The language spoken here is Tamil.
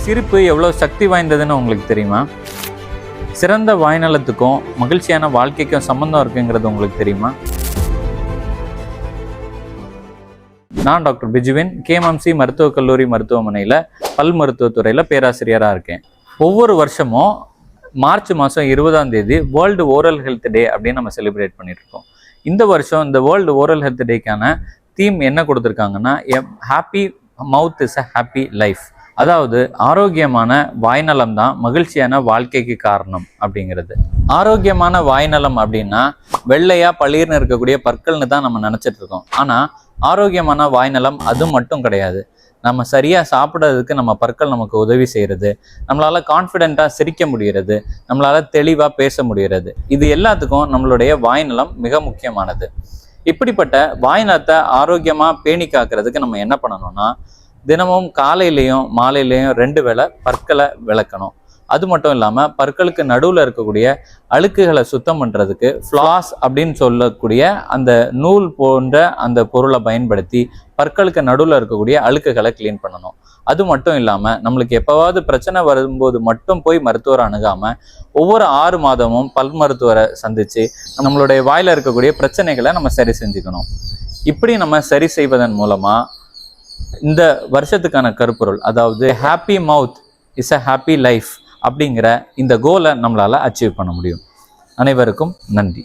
சிரிப்பு எவ்வளோ சக்தி வாய்ந்ததுன்னு உங்களுக்கு தெரியுமா? சிறந்த வாய்நலத்துக்கும் மகிழ்ச்சியான வாழ்க்கைக்கும் சம்பந்தம் இருக்குங்கிறது உங்களுக்கு தெரியுமா? நான் டாக்டர் பிஜுவின் கேஎம்எம்சி மருத்துவக் கல்லூரி மருத்துவமனையில் பல் மருத்துவத்துறையில் பேராசிரியராக இருக்கேன். ஒவ்வொரு வருஷமும் மார்ச் மாதம் 20ஆம் தேதி வேர்ல்டு ஓரல் ஹெல்த் டே அப்படின்னு நம்ம செலிப்ரேட் பண்ணிட்டு இருக்கோம். இந்த வருஷம் இந்த வேர்ல்டு ஓரல் ஹெல்த் டேக்கான தீம் என்ன கொடுத்துருக்காங்கன்னா, happy mouth is a happy life. அதாவது ஆரோக்கியமான வாய்நலம் தான் மகிழ்ச்சியான வாழ்க்கைக்கு காரணம் அப்படிங்கிறது. ஆரோக்கியமான வாய்நலம் அப்படின்னா வெள்ளையா பளிர்னு இருக்கக்கூடிய பற்கள்னு தான் நம்ம நினைச்சிட்டு இருக்கோம். ஆனா ஆரோக்கியமான வாய்நலம் அது மட்டும் கிடையாது. நம்ம சரியா சாப்பிட்றதுக்கு நம்ம பற்கள் நமக்கு உதவி செய்யறது, நம்மளால கான்ஃபிடென்ட்டா சிரிக்க முடிகிறது, நம்மளால தெளிவா பேச முடிகிறது. இது எல்லாத்துக்கும் நம்மளுடைய வாய்நலம் மிக முக்கியமானது. இப்படிப்பட்ட வாய்நலத்தை ஆரோக்கியமா பேணி காக்கிறதுக்கு நம்ம என்ன பண்ணணும்னா, தினமும் காலையிலையும் மாலையிலையும் 2 வேளை பற்களை விளக்கணும். அது மட்டும் இல்லாமல் பற்களுக்கு நடுவில் இருக்கக்கூடிய அழுக்குகளை சுத்தம் பண்ணுறதுக்கு ஃப்ளாஸ் அப்படின்னு சொல்லக்கூடிய அந்த நூல் போன்ற அந்த பொருளை பயன்படுத்தி பற்களுக்கு நடுவில் இருக்கக்கூடிய அழுக்குகளை கிளீன் பண்ணணும். அது மட்டும் இல்லாமல் நம்மளுக்கு எப்போவாவது பிரச்சனை வரும்போது மட்டும் போய் மருத்துவரை அணுகாமல் ஒவ்வொரு 6 மாதமும் பல் மருத்துவரை சந்தித்து நம்மளுடைய வாயில் இருக்கக்கூடிய பிரச்சனைகளை நம்ம சரி செஞ்சுக்கணும். இப்படி நம்ம சரி செய்வதன் மூலமாக இந்த வருஷத்துக்கான கருப்பொருள், அதாவது happy mouth is a happy life அப்படிங்கிற இந்த கோலை நம்மளால அச்சீவ் பண்ண முடியும். அனைவருக்கும் நன்றி.